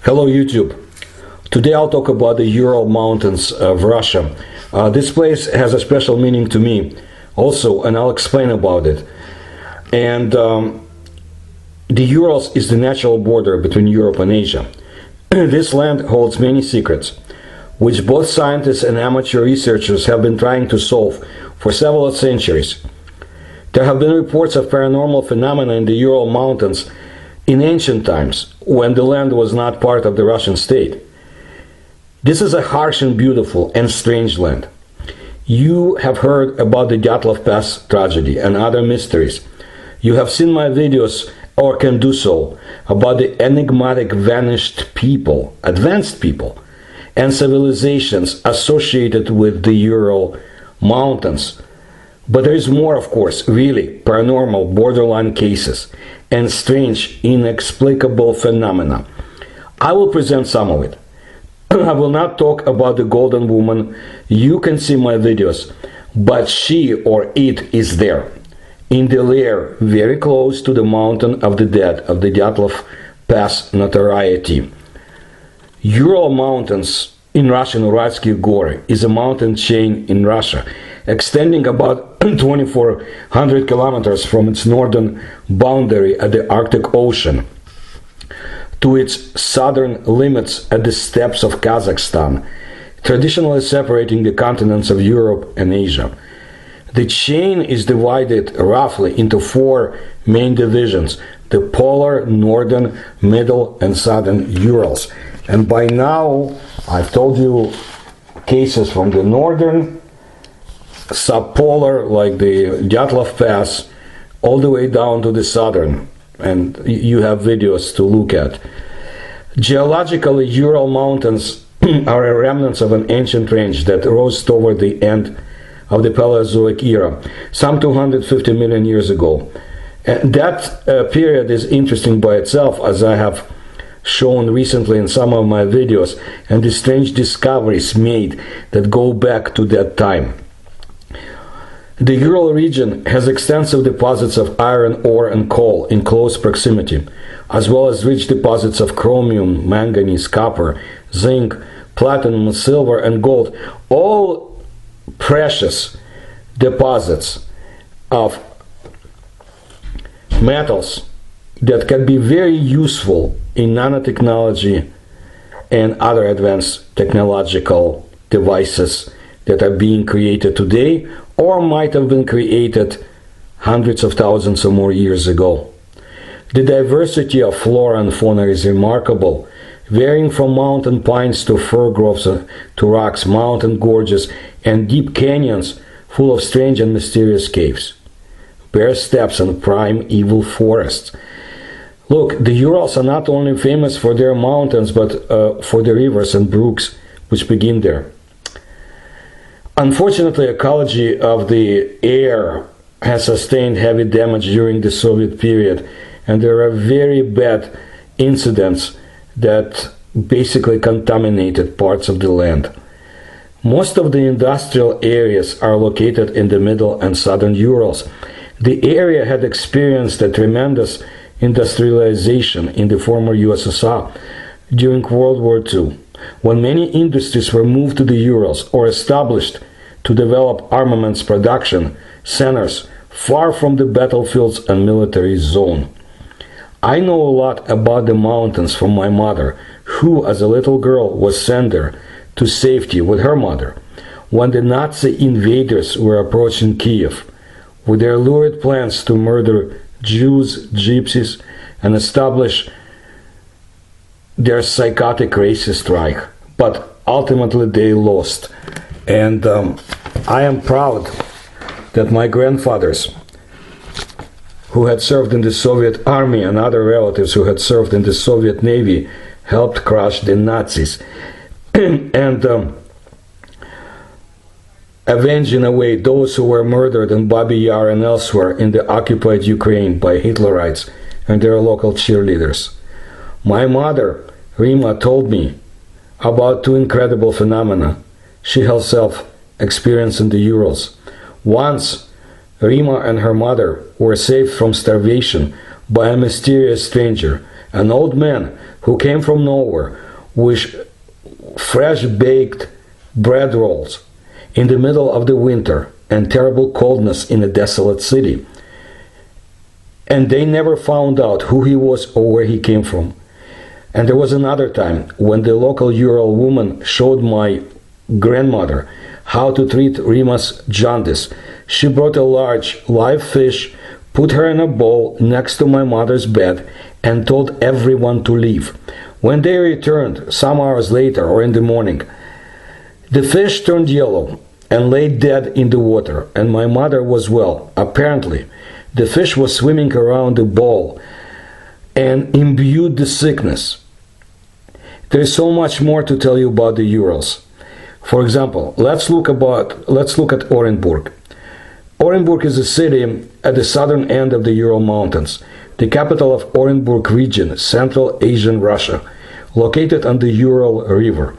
Hello YouTube. Today I'll talk about the Ural Mountains of Russia. This place has a special meaning to me also, and I'll explain about it. And the Urals is the natural border between Europe and Asia. This land holds many secrets, which both scientists and amateur researchers have been trying to solve for several centuries. There have been reports of paranormal phenomena in the Ural Mountains in ancient times, when the land was not part of the Russian state. This is a harsh and beautiful and strange land. You have heard about the Dyatlov Pass tragedy and other mysteries. You have seen my videos, or can do so, about the enigmatic vanished people, advanced people, and civilizations associated with the Ural Mountains. But there is more, of course, really paranormal borderline cases and strange, inexplicable phenomena. I will present some of it. I will not talk about the golden woman. You can see my videos, but she or it is there, in the lair very close to the mountain of the dead of the Dyatlov Pass notoriety. Ural Mountains, in Russian Uralsky Gory, is a mountain chain in Russia, extending about 2,400 kilometers from its northern boundary at the Arctic Ocean to its southern limits at the steppes of Kazakhstan, traditionally separating the continents of Europe and Asia. The chain is divided roughly into four main divisions: the polar, northern, middle, and southern Urals. And by now, I've told you cases from the northern, subpolar, like the Dyatlov Pass, all the way down to the southern, and you have videos to look at. Geologically, Ural Mountains are a remnants of an ancient range that rose toward the end of the Paleozoic era, some 250 million years ago. And that period is interesting by itself, as I have shown recently in some of my videos, and the strange discoveries made that go back to that time. The Ural region has extensive deposits of iron ore and coal in close proximity, as well as rich deposits of chromium, manganese, copper, zinc, platinum, silver, and gold, all precious deposits of metals that can be very useful in nanotechnology and other advanced technological devices that are being created today or might have been created hundreds of thousands or more years ago. The diversity of flora and fauna is remarkable, varying from mountain pines to fir groves to rocks, mountain gorges, and deep canyons full of strange and mysterious caves, bare steppes, and primeval forests. Look, the Urals are not only famous for their mountains, but for the rivers and brooks which begin there. Unfortunately, ecology of the air has sustained heavy damage during the Soviet period, and there are very bad incidents that basically contaminated parts of the land. Most of the industrial areas are located in the middle and southern Urals. The area had experienced a tremendous industrialization in the former USSR during World War II, when many industries were moved to the Urals or established to develop armaments production centers far from the battlefields and military zone. I know a lot about the mountains from my mother, who as a little girl was sent there to safety with her mother when the Nazi invaders were approaching Kiev with their lurid plans to murder Jews, gypsies, and establish their psychotic racist Reich. But ultimately they lost. And I am proud that my grandfathers, who had served in the Soviet army, and other relatives who had served in the Soviet Navy, helped crush the Nazis and avenge in a way those who were murdered in Babi Yar and elsewhere in the occupied Ukraine by Hitlerites and their local cheerleaders. My mother, Rima, told me about two incredible phenomena she herself experienced in the Urals. Once, Rima and her mother were saved from starvation by a mysterious stranger, An old man who came from nowhere with fresh baked bread rolls in the middle of the winter and terrible coldness in a desolate city. And they never found out who he was or where he came from. And there was another time when the local Ural woman showed my grandmother how to treat Rima's jaundice. She brought a large live fish, put her in a bowl next to my mother's bed, and told everyone to leave. When they returned, some hours later or in the morning, the fish turned yellow and lay dead in the water, and my mother was well. Apparently, the fish was swimming around the bowl and imbued the sickness. There is so much more to tell you about the Urals. For example, let's look at Orenburg. Orenburg is a city at the southern end of the Ural Mountains, the capital of Orenburg region, Central Asian Russia, located on the Ural River.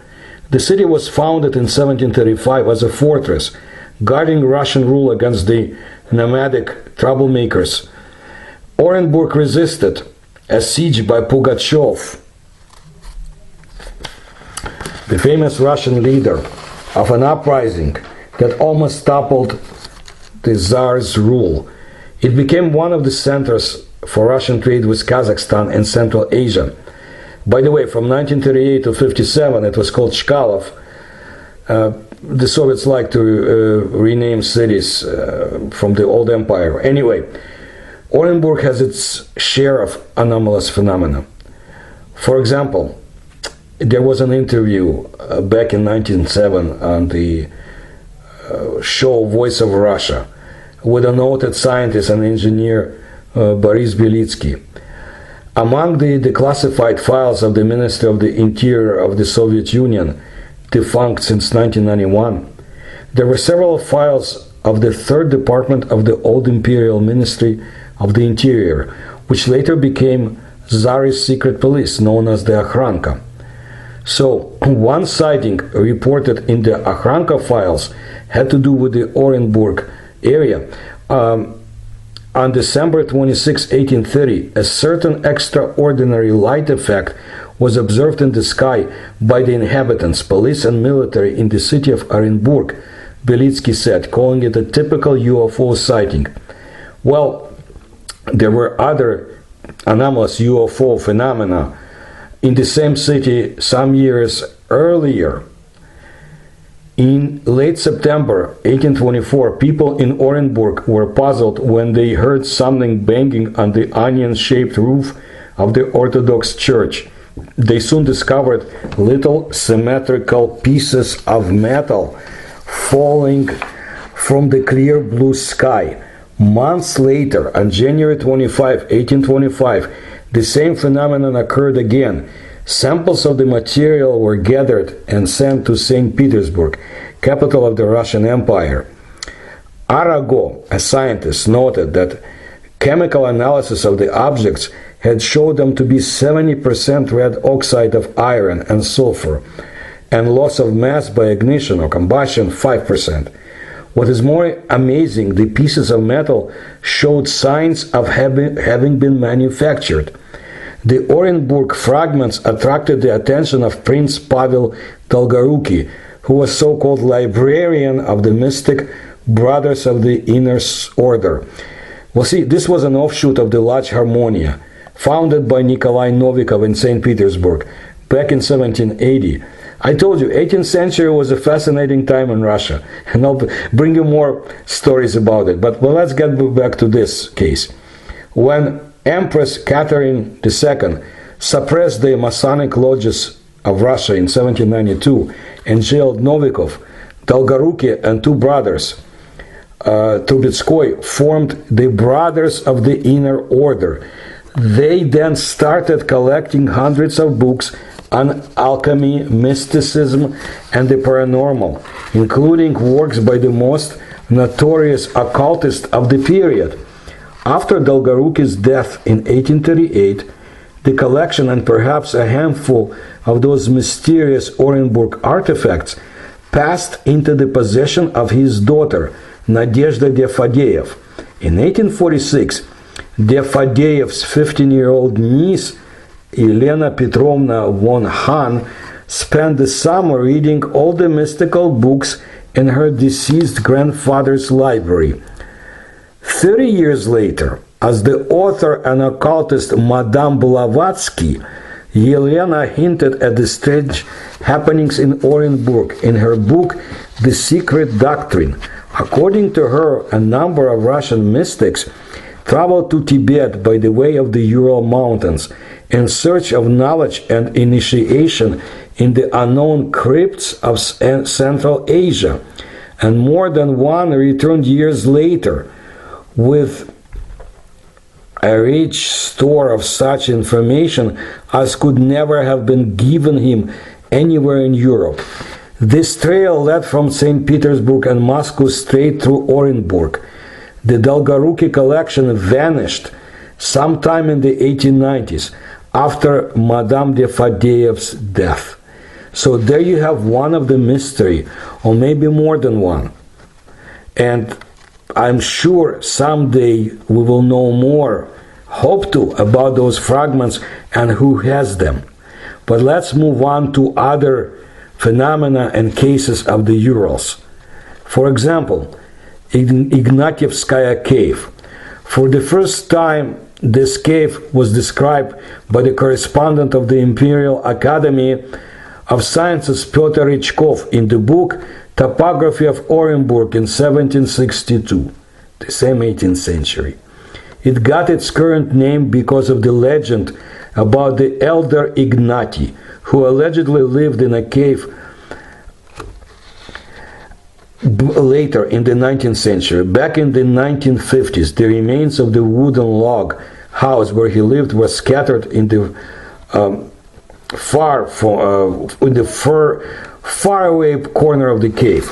The city was founded in 1735 as a fortress, guarding Russian rule against the nomadic troublemakers. Orenburg resisted a siege by Pugachev, the famous Russian leader of an uprising that almost toppled the Tsar's rule. It became one of the centers for Russian trade with Kazakhstan and Central Asia. By the way, from 1938 to 57, it was called Chkalov. The Soviets like to rename cities from the old empire. Anyway, Orenburg has its share of anomalous phenomena. For example, there was an interview back in 1907 on the show Voice of Russia with a noted scientist and engineer Boris Belitsky. Among the declassified files of the Ministry of the Interior of the Soviet Union, defunct since 1991, there were several files of the Third Department of the old Imperial Ministry of the Interior, which later became Tsarist secret police, known as the Akhranka. So, one sighting reported in the Akhranka files had to do with the Orenburg area. On December 26, 1830, a certain extraordinary light effect was observed in the sky by the inhabitants, police and military in the city of Orenburg, Belitsky said, calling it a typical UFO sighting. Well, there were other anomalous UFO phenomena in the same city some years earlier. In late September 1824, people in Orenburg were puzzled when they heard something banging on the onion-shaped roof of the Orthodox Church. They soon discovered little symmetrical pieces of metal falling from the clear blue sky. Months later, on January 25, 1825, the same phenomenon occurred again. Samples of the material were gathered and sent to St. Petersburg, capital of the Russian Empire. Arago, a scientist, noted that chemical analysis of the objects had showed them to be 70% red oxide of iron and sulfur, and loss of mass by ignition or combustion 5%. What is more amazing, the pieces of metal showed signs of having been manufactured. The Orenburg fragments attracted the attention of Prince Pavel Dolgoruki, who was so-called librarian of the mystic Brothers of the Inner Order. Well, see, this was an offshoot of the Lodge Harmonia, founded by Nikolai Novikov in St. Petersburg back in 1780. I told you, 18th century was a fascinating time in Russia, and I'll bring you more stories about it. But well, let's get back to this case. When Empress Catherine II suppressed the Masonic lodges of Russia in 1792 and jailed Novikov, Dolgoruki and two brothers, Trubetskoy, formed the Brothers of the Inner Order. They then started collecting hundreds of books on alchemy, mysticism, and the paranormal, including works by the most notorious occultists of the period. After Dolgoruki's death in 1838, the collection and perhaps a handful of those mysterious Orenburg artifacts passed into the possession of his daughter, Nadezhda de Fadeev. In 1846, de Fadeev's 15-year-old niece Elena Petrovna von Hahn, spent the summer reading all the mystical books in her deceased grandfather's library. 30 years later, as the author and occultist Madame Blavatsky, Yelena hinted at the strange happenings in Orenburg in her book The Secret Doctrine. According to her, a number of Russian mystics traveled to Tibet by the way of the Ural Mountains in search of knowledge and initiation in the unknown crypts of Central Asia, and more than one returned years later with a rich store of such information as could never have been given him anywhere in Europe. This trail led from St. Petersburg and Moscow straight through Orenburg. The Dolgoruki collection vanished sometime in the 1890s after Madame de Fadeyev's death. So there you have one of the mystery, or maybe more than one. And I'm sure someday we will know more, hope to, about those fragments and who has them. But let's move on to other phenomena and cases of the Urals. For example, Ignatievskaya cave. For the first time, this cave was described by the correspondent of the Imperial Academy of Sciences Pyotr Rechkov in the book Topography of Orenburg in 1762, the same 18th century. It got its current name because of the legend about the elder Ignati, who allegedly lived in a cave later in the 19th century. Back in the 1950s, the remains of the wooden log house where he lived were scattered in the far away corner of the cave.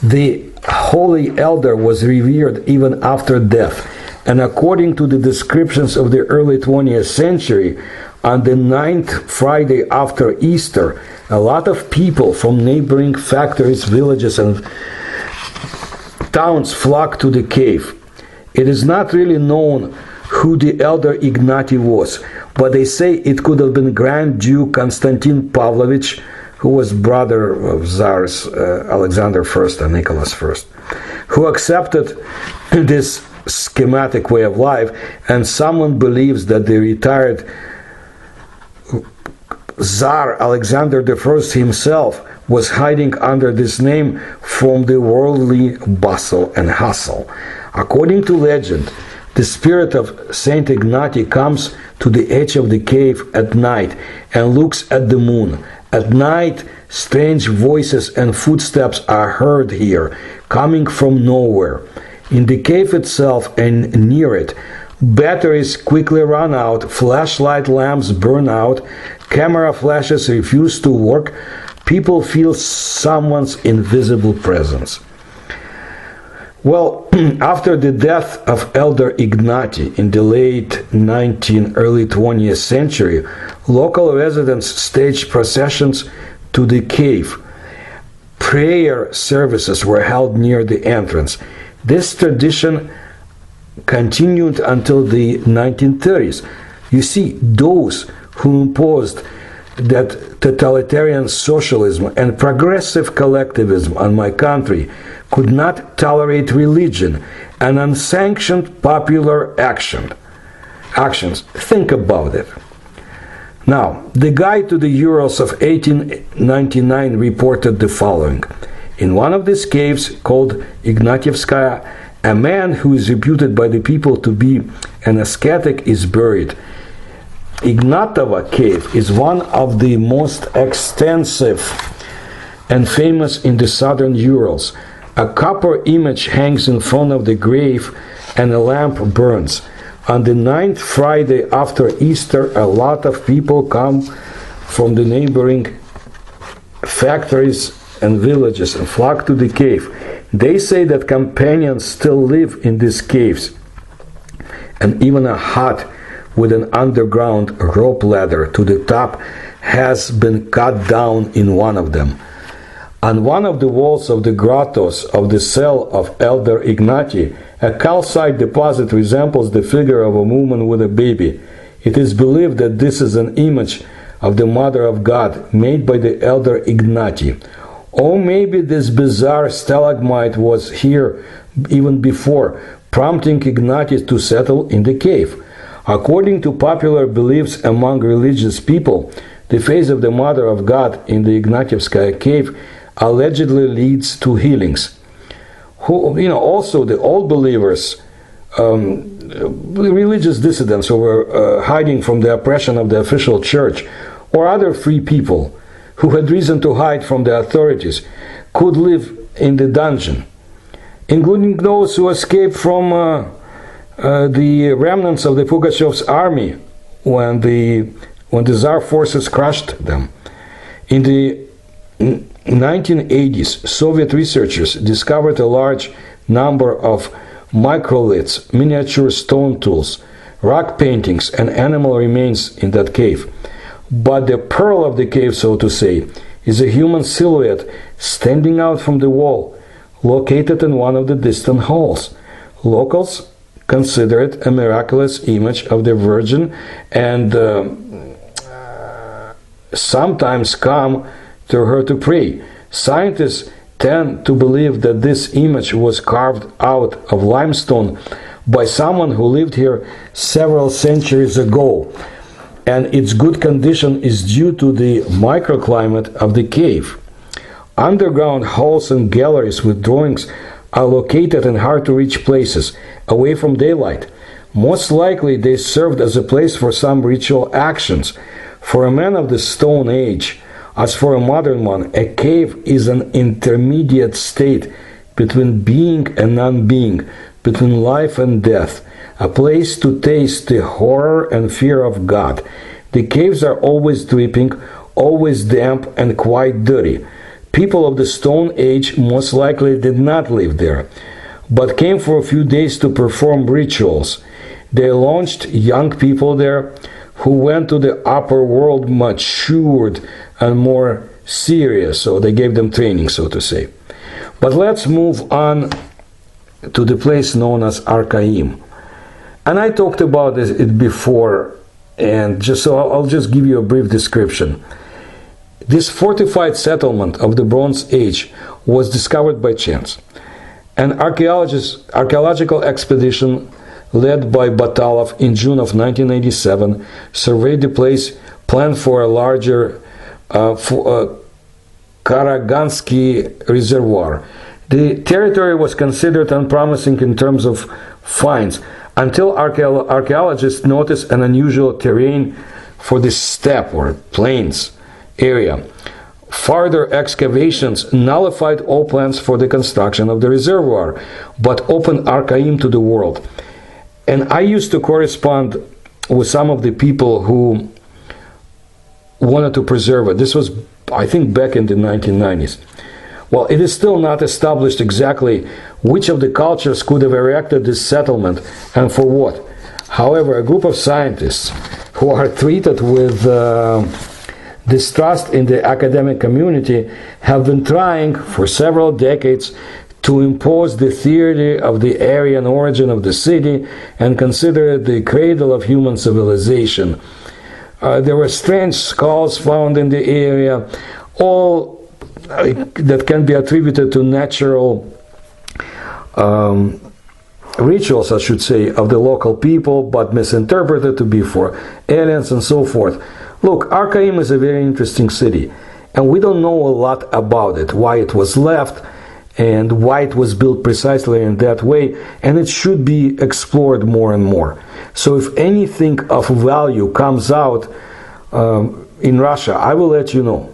The holy elder was revered even after death, and according to the descriptions of the early 20th century, on the 9th Friday after Easter, a lot of people from neighboring factories, villages, and towns flocked to the cave. It is not really known who the elder Ignati was, but they say it could have been Grand Duke Konstantin Pavlovich, who was brother of Tsars Alexander I and Nicholas I, who accepted this schematic way of life, and someone believes that the retired Tsar Alexander I himself was hiding under this name from the worldly bustle and hustle. According to legend, the spirit of Saint Ignati comes to the edge of the cave at night and looks at the moon. At night, strange voices and footsteps are heard here, coming from nowhere. In the cave itself and near it, batteries quickly run out, flashlight lamps burn out, camera flashes refuse to work, people feel someone's invisible presence. Well, after the death of Elder Ignati in the late 19th, early 20th century, local residents staged processions to the cave. Prayer services were held near the entrance. This tradition continued until the 1930s. You see, those who imposed that totalitarian socialism and progressive collectivism on my country could not tolerate religion and unsanctioned popular actions. Think about it. Now, the Guide to the Urals of 1899 reported the following. In one of these caves, called Ignatievskaya, a man who is reputed by the people to be an ascetic is buried. Ignatova cave is one of the most extensive and famous in the southern Urals. A copper image hangs in front of the grave and a lamp burns. On the 9th Friday after Easter, a lot of people come from the neighboring factories and villages and flock to the cave. They say that companions still live in these caves, and even a hut with an underground rope ladder to the top has been cut down in one of them. On one of the walls of the grottos of the cell of Elder Ignati, a calcite deposit resembles the figure of a woman with a baby. It is believed that this is an image of the Mother of God made by the elder Ignati. Or maybe this bizarre stalagmite was here even before, prompting Ignati to settle in the cave. According to popular beliefs among religious people, the face of the Mother of God in the Ignatievskaya cave allegedly leads to healings. Also the old believers, religious dissidents who were hiding from the oppression of the official church, or other free people who had reason to hide from the authorities, could live in the dungeon, including those who escaped from the remnants of the Pugachev's army when the Tsar forces crushed them. In the 1980s, Soviet researchers discovered a large number of microliths, miniature stone tools, rock paintings, and animal remains in that cave. But the pearl of the cave, so to say, is a human silhouette standing out from the wall, located in one of the distant halls. Locals consider it a miraculous image of the Virgin and sometimes come to her to pray. Scientists tend to believe that this image was carved out of limestone by someone who lived here several centuries ago, and its good condition is due to the microclimate of the cave. Underground halls and galleries with drawings are located in hard-to-reach places, away from daylight. Most likely they served as a place for some ritual actions. For a man of the Stone Age, as for a modern one, a cave is an intermediate state between being and non-being, between life and death, a place to taste the horror and fear of God. The caves are always dripping, always damp and quite dirty. People of the Stone Age most likely did not live there, but came for a few days to perform rituals. They launched young people there who went to the upper world matured and more serious, so they gave them training, so to say. But let's move on to the place known as Arkaim. And I talked about it before, and I'll just give you a brief description. This fortified settlement of the Bronze Age was discovered by chance. An archaeological expedition led by Batalov in June of 1987 surveyed the place, planned for a larger Karagansky reservoir. The territory was considered unpromising in terms of finds until archaeologists noticed an unusual terrain for the steppe or plains area. Further excavations nullified all plans for the construction of the reservoir, but opened Arkaim to the world. And I used to correspond with some of the people who wanted to preserve it. This was, I think, back in the 1990s. Well, it is still not established exactly which of the cultures could have erected this settlement and for what. However, a group of scientists who are treated with distrust in the academic community have been trying for several decades to impose the theory of the Aryan origin of the city and consider it the cradle of human civilization. There were strange skulls found in the area, all that can be attributed to natural rituals, I should say, of the local people, but misinterpreted to be for aliens and so forth. Look, Arkaim is a very interesting city, and we don't know a lot about it, why it was left, and why it was built precisely in that way, and it should be explored more and more. So if anything of value comes out in Russia, I will let you know.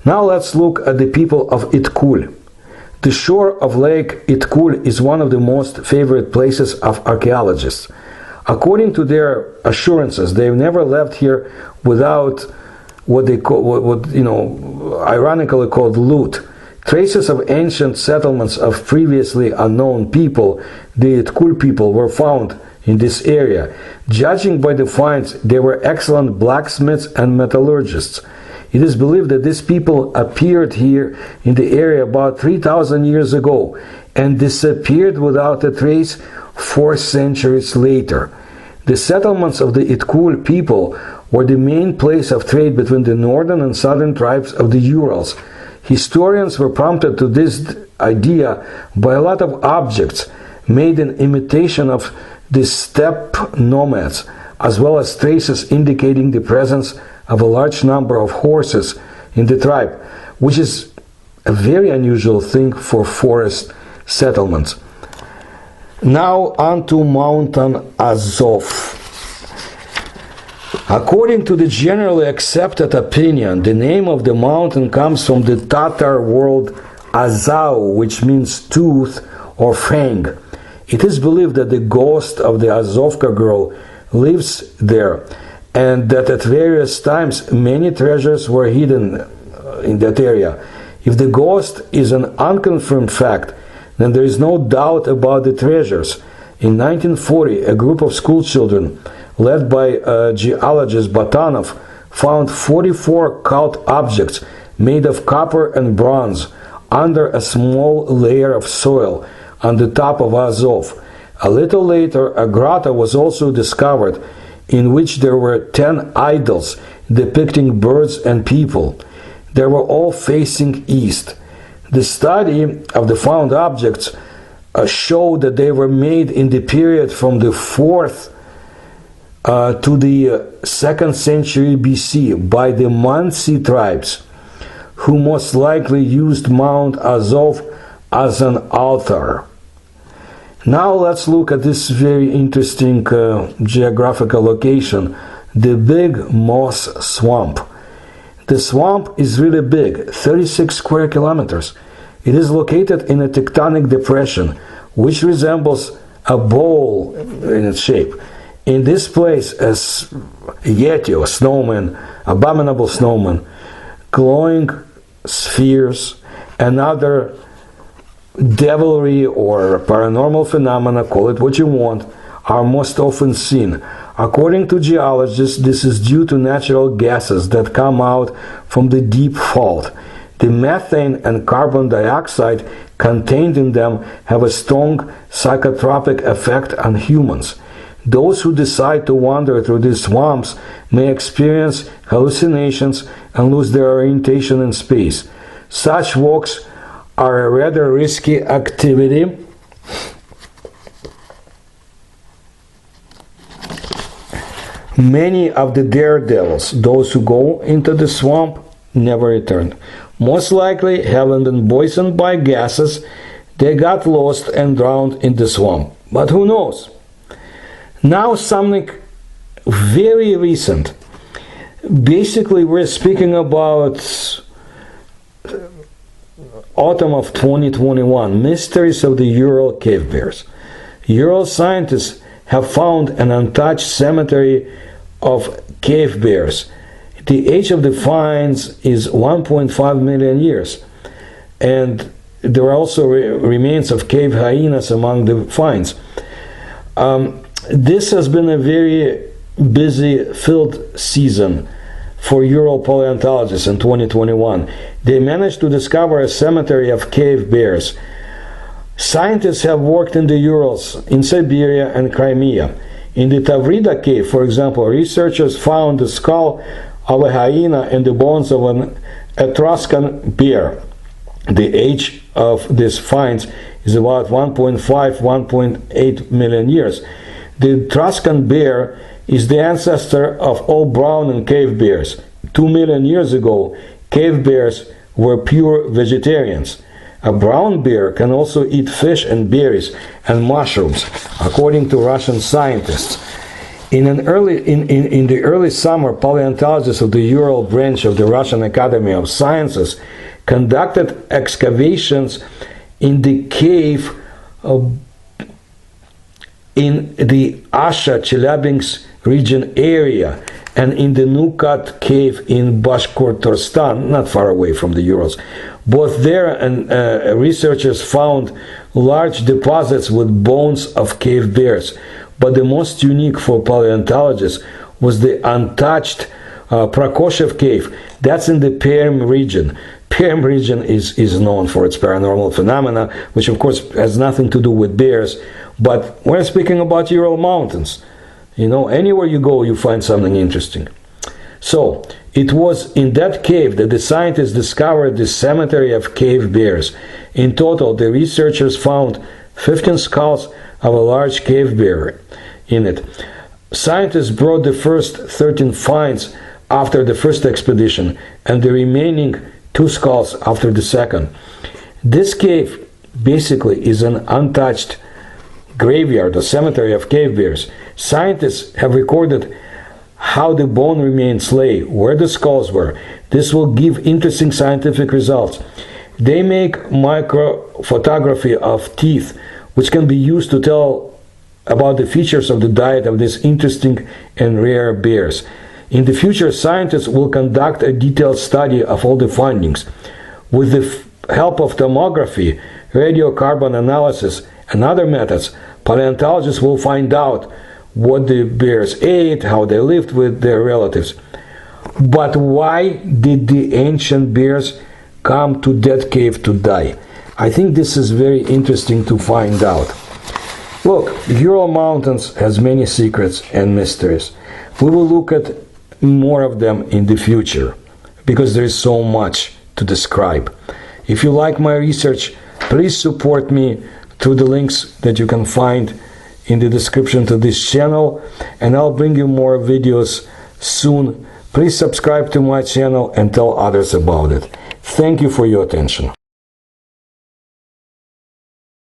Now let's look at the people of Itkul. The shore of Lake Itkul is one of the most favorite places of archaeologists. According to their assurances, they've never left here without what they call, ironically called loot. Traces of ancient settlements of previously unknown people, the Itkul people, were found in this area. Judging by the finds, they were excellent blacksmiths and metallurgists. It is believed that these people appeared here in the area about 3,000 years ago and disappeared without a trace 4 centuries later. The settlements of the Itkul people were the main place of trade between the northern and southern tribes of the Urals. Historians were prompted to this idea by a lot of objects made in imitation of the steppe nomads, as well as traces indicating the presence of a large number of horses in the tribe, which is a very unusual thing for forest settlements. Now on to mountain Azov. According to the generally accepted opinion, the name of the mountain comes from the Tatar word Azov, which means tooth or fang. It is believed that the ghost of the Azovka girl lives there, and that at various times many treasures were hidden in that area. If the ghost is an unconfirmed fact, then there is no doubt about the treasures. In 1940, a group of school children, led by geologist Batanov, found 44 cult objects made of copper and bronze under a small layer of soil on the top of Azov. A little later, a grotto was also discovered in which there were 10 idols depicting birds and people. They were all facing east. The study of the found objects showed that they were made in the period from the 4th to the 2nd century BC by the Mansi tribes, who most likely used Mount Azov as an altar. Now let's look at this very interesting geographical location, the Big Moss Swamp. The swamp is really big, 36 square kilometers. It is located in a tectonic depression, which resembles a bowl in its shape. In this place, a yeti or snowman, abominable snowman, glowing spheres, and other devilry or paranormal phenomena, call it what you want, are most often seen. According to geologists, this is due to natural gases that come out from the deep fault. The methane and carbon dioxide contained in them have a strong psychotropic effect on humans. Those who decide to wander through these swamps may experience hallucinations and lose their orientation in space. Such walks are a rather risky activity. Many of the daredevils, those who go into the swamp, never returned. Most likely, having been poisoned by gases, they got lost and drowned in the swamp. But who knows? Now something very recent. Basically, we're speaking about autumn of 2021, mysteries of the Ural cave bears. Ural scientists have found an untouched cemetery of cave bears. The age of the finds is 1.5 million years, and there are also remains of cave hyenas among the finds. This has been a very busy field season for Ural paleontologists in 2021. They managed to discover a cemetery of cave bears. Scientists have worked in the Urals, in Siberia and Crimea. In the Tavrida cave, for example, researchers found the skull of a hyena and the bones of an Etruscan bear. The age of these finds is about 1.8 million years. The Etruscan bear is the ancestor of all brown and cave bears. 2 million years ago, cave bears were pure vegetarians. A brown bear can also eat fish and berries and mushrooms, according to Russian scientists. In the early summer, paleontologists of the Ural branch of the Russian Academy of Sciences conducted excavations in the cave in the Asha-Chelyabinsk region area and in the Nukat cave in Bashkortostan, not far away from the Urals. Both there and researchers found large deposits with bones of cave bears. But the most unique for paleontologists was the untouched Prokoshev cave. That's in the Perm region. Perm region is known for its paranormal phenomena, which of course has nothing to do with bears. But we're speaking about Ural Mountains. You know, anywhere you go, you find something interesting. So, it was in that cave that the scientists discovered the cemetery of cave bears. In total, the researchers found 15 skulls of a large cave bear in it. Scientists brought the first 13 finds after the first expedition, and the remaining 2 skulls after the second. This cave basically is an untouched graveyard, a cemetery of cave bears. Scientists have recorded how the bone remains lay, where the skulls were. This will give interesting scientific results. They make microphotography of teeth, which can be used to tell about the features of the diet of these interesting and rare bears. In the future, scientists will conduct a detailed study of all the findings. With the help of tomography, radiocarbon analysis, and other methods, paleontologists will find out what the bears ate, how they lived with their relatives. But why did the ancient bears come to that cave to die? I think this is very interesting to find out. Look, Ural Mountains has many secrets and mysteries. We will look at more of them in the future, because there is so much to describe. If you like my research, please support me through the links that you can find in the description to this channel, and I'll bring you more videos soon. Please subscribe to my channel and tell others about it. Thank you for your attention.